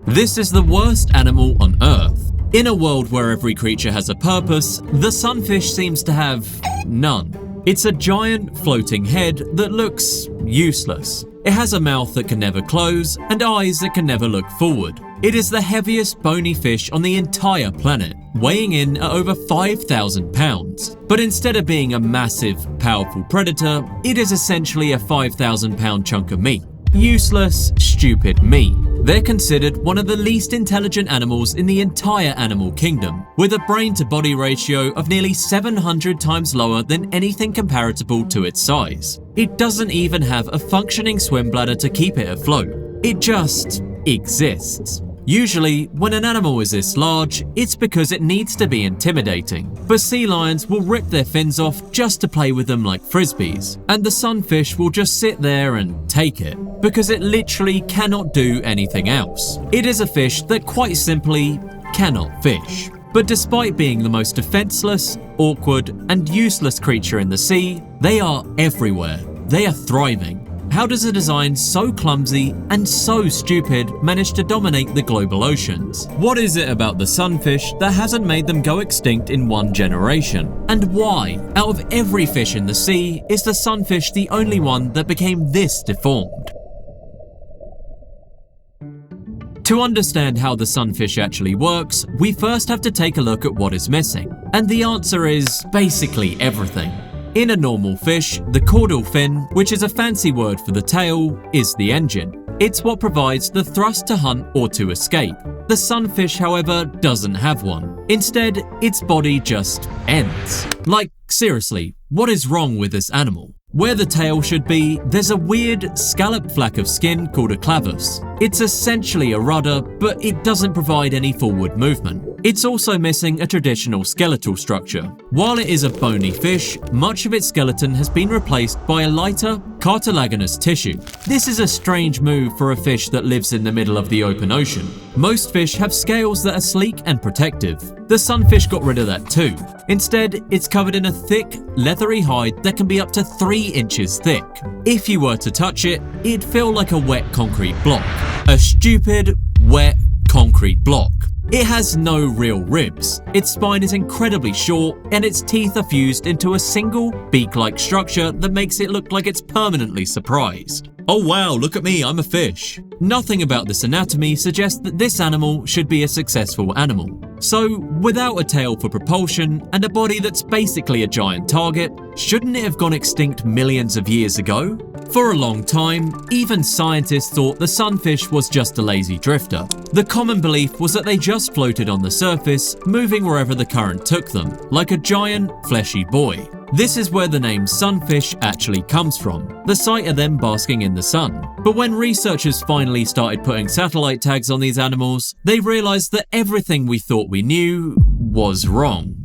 This is the worst animal on Earth. In a world where every creature has a purpose, the sunfish seems to have none. It's a giant floating head that looks useless. It has a mouth that can never close and eyes that can never look forward. It is the heaviest bony fish on the entire planet, weighing in at over 5,000 pounds. But instead of being a massive, powerful predator, it is essentially a 5,000-pound chunk of meat. Useless, stupid meat. They're considered one of the least intelligent animals in the entire animal kingdom, with a brain-to-body ratio of nearly 700 times lower than anything comparable to its size. It doesn't even have a functioning swim bladder to keep it afloat. It just exists. Usually, when an animal is this large, it's because it needs to be intimidating. But sea lions will rip their fins off just to play with them like frisbees, and the sunfish will just sit there and take it, because it literally cannot do anything else. It is a fish that quite simply cannot fish. But despite being the most defenseless, awkward, and useless creature in the sea, they are everywhere. They are thriving. How does a design so clumsy and so stupid manage to dominate the global oceans? What is it about the sunfish that hasn't made them go extinct in one generation? And why, out of every fish in the sea, is the sunfish the only one that became this deformed? To understand how the sunfish actually works, we first have to take a look at what is missing. And the answer is basically everything. In a normal fish, the caudal fin, which is a fancy word for the tail, is the engine. It's what provides the thrust to hunt or to escape. The sunfish, however, doesn't have one. Instead, its body just ends. Like, seriously, what is wrong with this animal? Where the tail should be, there's a weird scalloped flack of skin called a clavus. It's essentially a rudder, but it doesn't provide any forward movement. It's also missing a traditional skeletal structure. While it is a bony fish, much of its skeleton has been replaced by a lighter, cartilaginous tissue. This is a strange move for a fish that lives in the middle of the open ocean. Most fish have scales that are sleek and protective. The sunfish got rid of that too. Instead, it's covered in a thick, leathery hide that can be up to 3 inches thick. If you were to touch it, it'd feel like a wet concrete block. A stupid, wet concrete block. It has no real ribs, its spine is incredibly short, and its teeth are fused into a single, beak-like structure that makes it look like it's permanently surprised. Oh wow, look at me, I'm a fish. Nothing about this anatomy suggests that this animal should be a successful animal. So, without a tail for propulsion and a body that's basically a giant target, shouldn't it have gone extinct millions of years ago? For a long time, even scientists thought the sunfish was just a lazy drifter. The common belief was that they just floated on the surface, moving wherever the current took them, like a giant, fleshy buoy. This is where the name sunfish actually comes from, the sight of them basking in the sun. But when researchers finally started putting satellite tags on these animals, they realized that everything we thought we knew was wrong.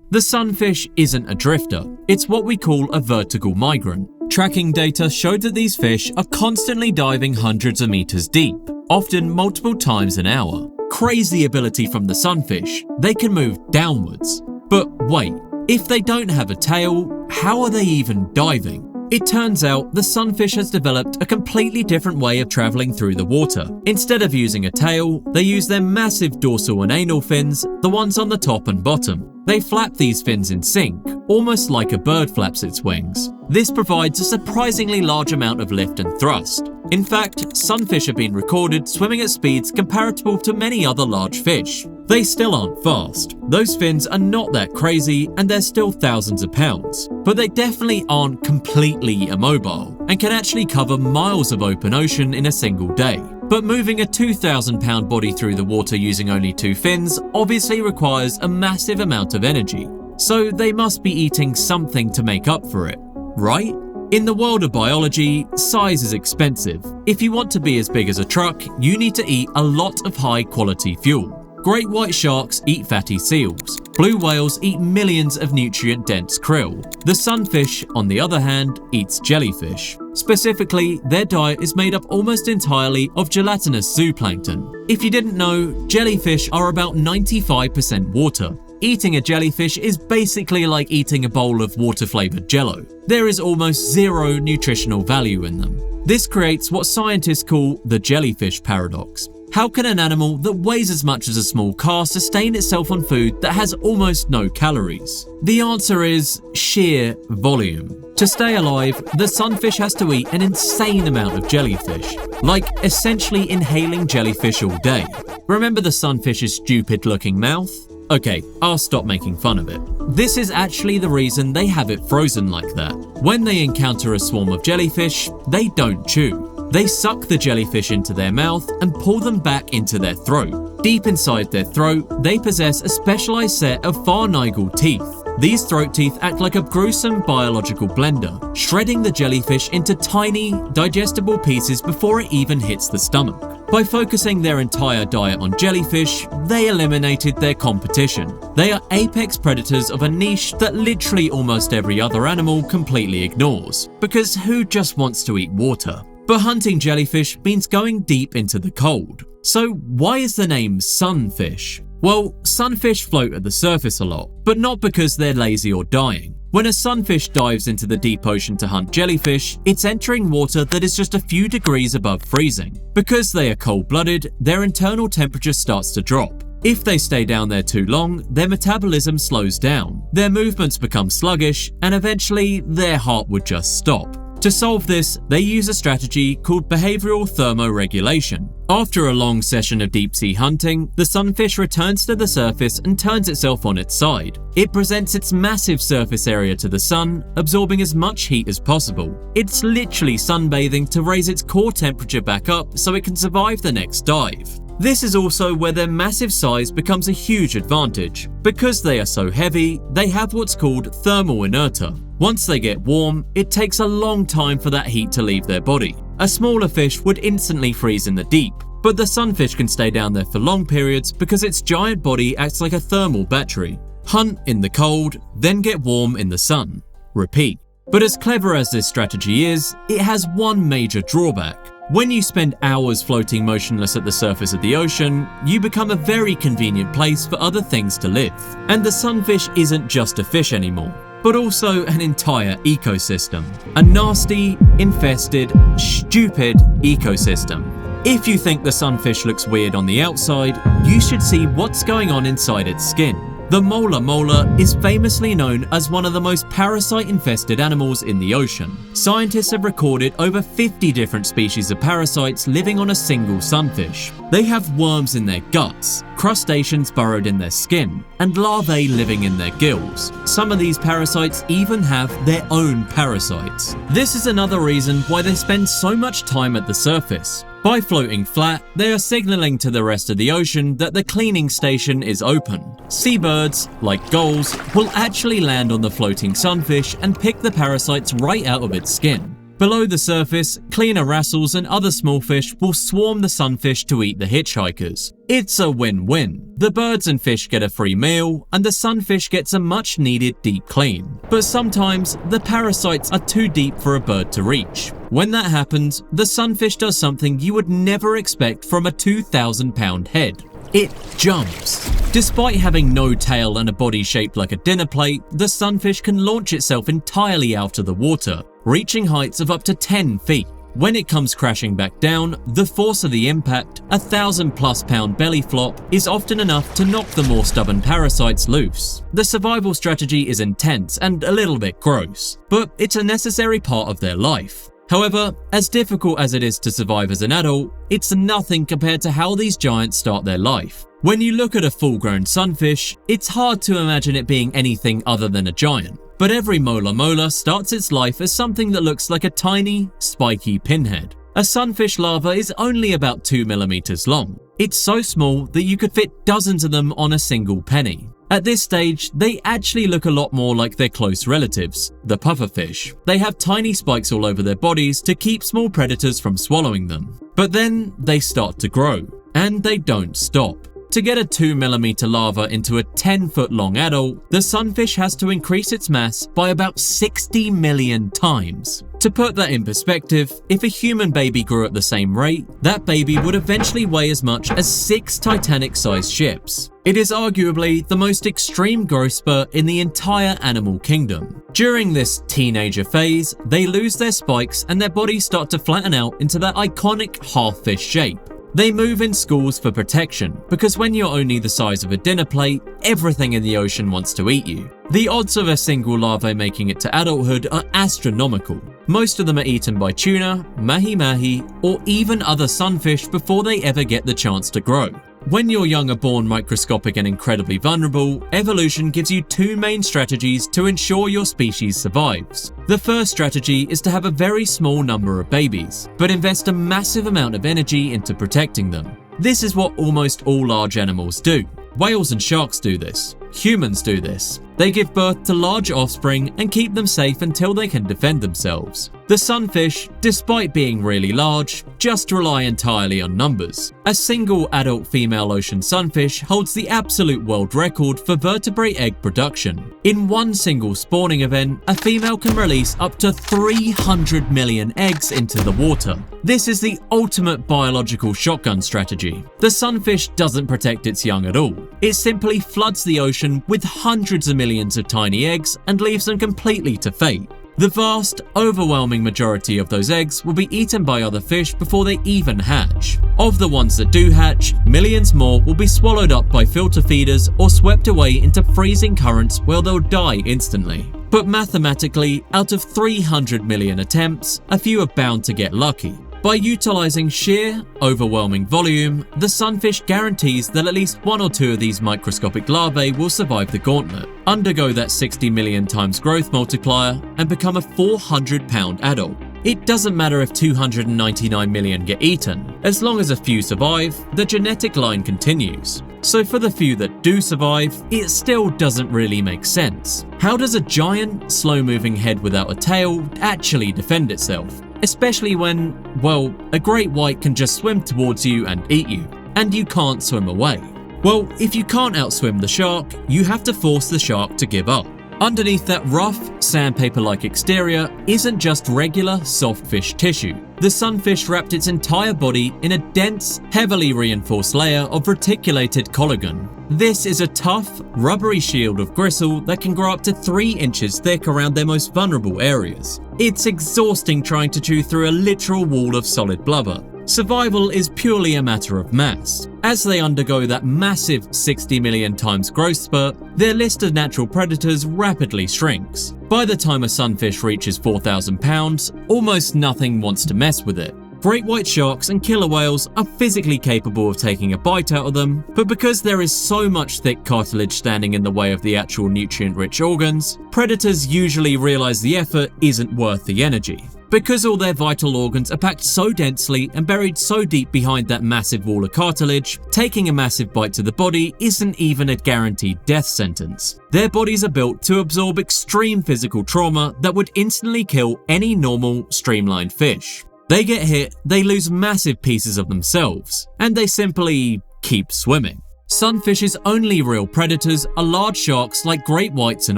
The sunfish isn't a drifter, it's what we call a vertical migrant. Tracking data showed that these fish are constantly diving hundreds of meters deep, often multiple times an hour. Crazy ability from the sunfish, they can move downwards. But wait, if they don't have a tail, how are they even diving? It turns out the sunfish has developed a completely different way of traveling through the water. Instead of using a tail, they use their massive dorsal and anal fins, the ones on the top and bottom. They flap these fins in sync, almost like a bird flaps its wings. This provides a surprisingly large amount of lift and thrust. In fact, sunfish have been recorded swimming at speeds comparable to many other large fish. They still aren't fast. Those fins are not that crazy and they're still thousands of pounds. But they definitely aren't completely immobile and can actually cover miles of open ocean in a single day. But moving a 2,000-pound body through the water using only 2 fins obviously requires a massive amount of energy. So they must be eating something to make up for it, right? In the world of biology, size is expensive. If you want to be as big as a truck, you need to eat a lot of high-quality fuel. Great white sharks eat fatty seals. Blue whales eat millions of nutrient-dense krill. The sunfish, on the other hand, eats jellyfish. Specifically, their diet is made up almost entirely of gelatinous zooplankton. If you didn't know, jellyfish are about 95% water. eating a jellyfish is basically like eating a bowl of water-flavored jello. There is almost zero nutritional value in them. This creates what scientists call the jellyfish paradox. How can an animal that weighs as much as a small car sustain itself on food that has almost no calories? The answer is sheer volume. To stay alive, the sunfish has to eat an insane amount of jellyfish, like essentially inhaling jellyfish all day. Remember the sunfish's stupid-looking mouth? Okay, I'll stop making fun of it. This is actually the reason they have it frozen like that. When they encounter a swarm of jellyfish, they don't chew. They suck the jellyfish into their mouth and pull them back into their throat. Deep inside their throat, they possess a specialized set of pharyngeal teeth. These throat teeth act like a gruesome biological blender, shredding the jellyfish into tiny, digestible pieces before it even hits the stomach. By focusing their entire diet on jellyfish, they eliminated their competition. They are apex predators of a niche that literally almost every other animal completely ignores, because who just wants to eat water? But hunting jellyfish means going deep into the cold. So why is the name Sunfish? Well, sunfish float at the surface a lot, but not because they're lazy or dying. When a sunfish dives into the deep ocean to hunt jellyfish, it's entering water that is just a few degrees above freezing. Because they are cold-blooded, their internal temperature starts to drop. If they stay down there too long, their metabolism slows down, their movements become sluggish, and eventually their heart would just stop. To solve this, they use a strategy called behavioral thermoregulation. After a long session of deep-sea hunting, the sunfish returns to the surface and turns itself on its side. It presents its massive surface area to the sun, absorbing as much heat as possible. It's literally sunbathing to raise its core temperature back up so it can survive the next dive. This is also where their massive size becomes a huge advantage. Because they are so heavy, they have what's called thermal inertia. Once they get warm, it takes a long time for that heat to leave their body. A smaller fish would instantly freeze in the deep, but the sunfish can stay down there for long periods because its giant body acts like a thermal battery. Hunt in the cold, then get warm in the sun. Repeat. But as clever as this strategy is, it has one major drawback. When you spend hours floating motionless at the surface of the ocean, you become a very convenient place for other things to live. And the sunfish isn't just a fish anymore, but also an entire ecosystem. A nasty, infested, stupid ecosystem. If you think the sunfish looks weird on the outside, you should see what's going on inside its skin. The mola is famously known as one of the most parasite-infested animals in the ocean. Scientists have recorded over 50 different species of parasites living on a single sunfish. They have worms in their guts, crustaceans burrowed in their skin, and larvae living in their gills. Some of these parasites even have their own parasites. This is another reason why they spend so much time at the surface. By floating flat, they are signaling to the rest of the ocean that the cleaning station is open. Seabirds, like gulls, will actually land on the floating sunfish and pick the parasites right out of its skin. Below the surface, cleaner wrastles and other small fish will swarm the sunfish to eat the hitchhikers. It's a win-win. The birds and fish get a free meal, and the sunfish gets a much-needed deep clean. But sometimes, the parasites are too deep for a bird to reach. When that happens, the sunfish does something you would never expect from a 2,000-pound head. It jumps. Despite having no tail and a body shaped like a dinner plate, the sunfish can launch itself entirely out of the water, reaching heights of up to 10 feet. When it comes crashing back down, the force of the impact, a 1,000+ pound belly flop, is often enough to knock the more stubborn parasites loose. The survival strategy is intense and a little bit gross, but it's a necessary part of their life. However, as difficult as it is to survive as an adult, it's nothing compared to how these giants start their life. When you look at a full-grown sunfish, it's hard to imagine it being anything other than a giant. But every mola starts its life as something that looks like a tiny, spiky pinhead. A sunfish larva is only about 2 millimeters long. It's so small that you could fit dozens of them on a single penny. At this stage, they actually look a lot more like their close relatives, the pufferfish. They have tiny spikes all over their bodies to keep small predators from swallowing them. But then they start to grow, and they don't stop. To get a 2 millimeter larva into a 10-foot long adult, the sunfish has to increase its mass by about 60 million times. To put that in perspective, if a human baby grew at the same rate, that baby would eventually weigh as much as 6 Titanic-sized ships. It is arguably the most extreme growth spurt in the entire animal kingdom. During this teenager phase, they lose their spikes and their bodies start to flatten out into that iconic half-fish shape. They move in schools for protection, because when you're only the size of a dinner plate, everything in the ocean wants to eat you. The odds of a single larva making it to adulthood are astronomical. Most of them are eaten by tuna, mahi-mahi, or even other sunfish before they ever get the chance to grow. When you're young are born microscopic and incredibly vulnerable, evolution gives you 2 main strategies to ensure your species survives. The first strategy is to have a very small number of babies, but invest a massive amount of energy into protecting them. This is what almost all large animals do. Whales and sharks do this. Humans do this. They give birth to large offspring and keep them safe until they can defend themselves. The sunfish, despite being really large, just rely entirely on numbers. A single adult female ocean sunfish holds the absolute world record for vertebrate egg production. In one single spawning event, a female can release up to 300 million eggs into the water. This is the ultimate biological shotgun strategy. The sunfish doesn't protect its young at all. It simply floods the ocean with hundreds of millions of tiny eggs and leaves them completely to fate. The vast, overwhelming majority of those eggs will be eaten by other fish before they even hatch. Of the ones that do hatch, millions more will be swallowed up by filter feeders or swept away into freezing currents where they'll die instantly. But mathematically, out of 300 million attempts, a few are bound to get lucky. By utilizing sheer, overwhelming volume, the sunfish guarantees that at least 1 or 2 of these microscopic larvae will survive the gauntlet, undergo that 60 million times growth multiplier, and become a 400-pound adult. It doesn't matter if 299 million get eaten. As long as a few survive, the genetic line continues. So for the few that do survive, it still doesn't really make sense. How does a giant, slow-moving head without a tail actually defend itself? Especially when, well, a great white can just swim towards you and eat you, and you can't swim away. Well, if you can't outswim the shark, you have to force the shark to give up. Underneath that rough, sandpaper-like exterior isn't just regular, soft fish tissue. The sunfish wrapped its entire body in a dense, heavily reinforced layer of reticulated collagen. This is a tough, rubbery shield of gristle that can grow up to 3 inches thick around their most vulnerable areas. It's exhausting trying to chew through a literal wall of solid blubber. Survival is purely a matter of mass. As they undergo that massive 60 million times growth spurt, their list of natural predators rapidly shrinks. By the time a sunfish reaches 4,000 pounds, almost nothing wants to mess with it. Great white sharks and killer whales are physically capable of taking a bite out of them, but because there is so much thick cartilage standing in the way of the actual nutrient-rich organs, predators usually realize the effort isn't worth the energy. Because all their vital organs are packed so densely and buried so deep behind that massive wall of cartilage, taking a massive bite to the body isn't even a guaranteed death sentence. Their bodies are built to absorb extreme physical trauma that would instantly kill any normal, streamlined fish. They get hit, they lose massive pieces of themselves, and they simply keep swimming. Sunfish's only real predators are large sharks like great whites and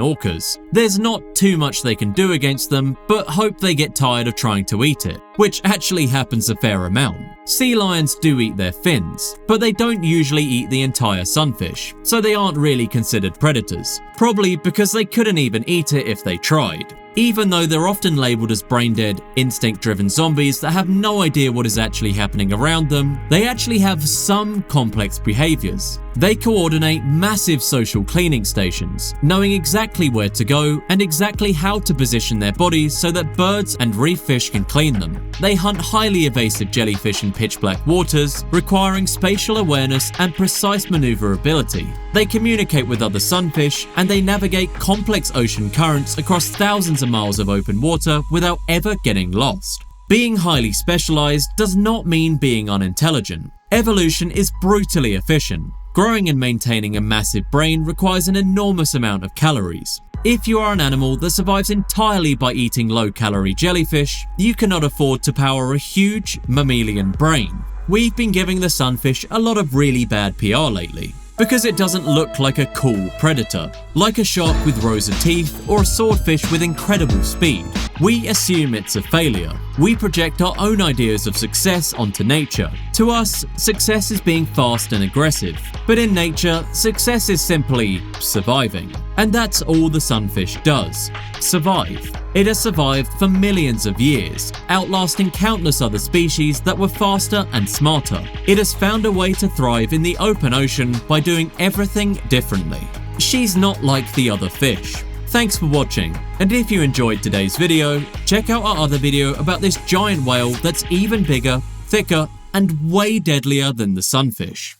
orcas. There's not too much they can do against them, but hope they get tired of trying to eat it, which actually happens a fair amount. Sea lions do eat their fins, but they don't usually eat the entire sunfish, so they aren't really considered predators, probably because they couldn't even eat it if they tried. Even though they're often labeled as brain-dead, instinct-driven zombies that have no idea what is actually happening around them, they actually have some complex behaviors. They coordinate massive social cleaning stations, knowing exactly where to go and exactly how to position their bodies so that birds and reef fish can clean them. They hunt highly evasive jellyfish in pitch-black waters, requiring spatial awareness and precise maneuverability. They communicate with other sunfish, and they navigate complex ocean currents across thousands of miles of open water without ever getting lost. Being highly specialized does not mean being unintelligent. Evolution is brutally efficient. Growing and maintaining a massive brain requires an enormous amount of calories. If you are an animal that survives entirely by eating low-calorie jellyfish, you cannot afford to power a huge mammalian brain. We've been giving the sunfish a lot of really bad PR lately. because it doesn't look like a cool predator, like a shark with rows of teeth or a swordfish with incredible speed. We assume it's a failure. We project our own ideas of success onto nature. To us, success is being fast and aggressive, but in nature, success is simply surviving. And that's all the sunfish does: survive. It has survived for millions of years, outlasting countless other species that were faster and smarter. It has found a way to thrive in the open ocean by doing everything differently. She's not like the other fish. Thanks for watching, and if you enjoyed today's video, check out our other video about this giant whale that's even bigger, thicker, and way deadlier than the sunfish.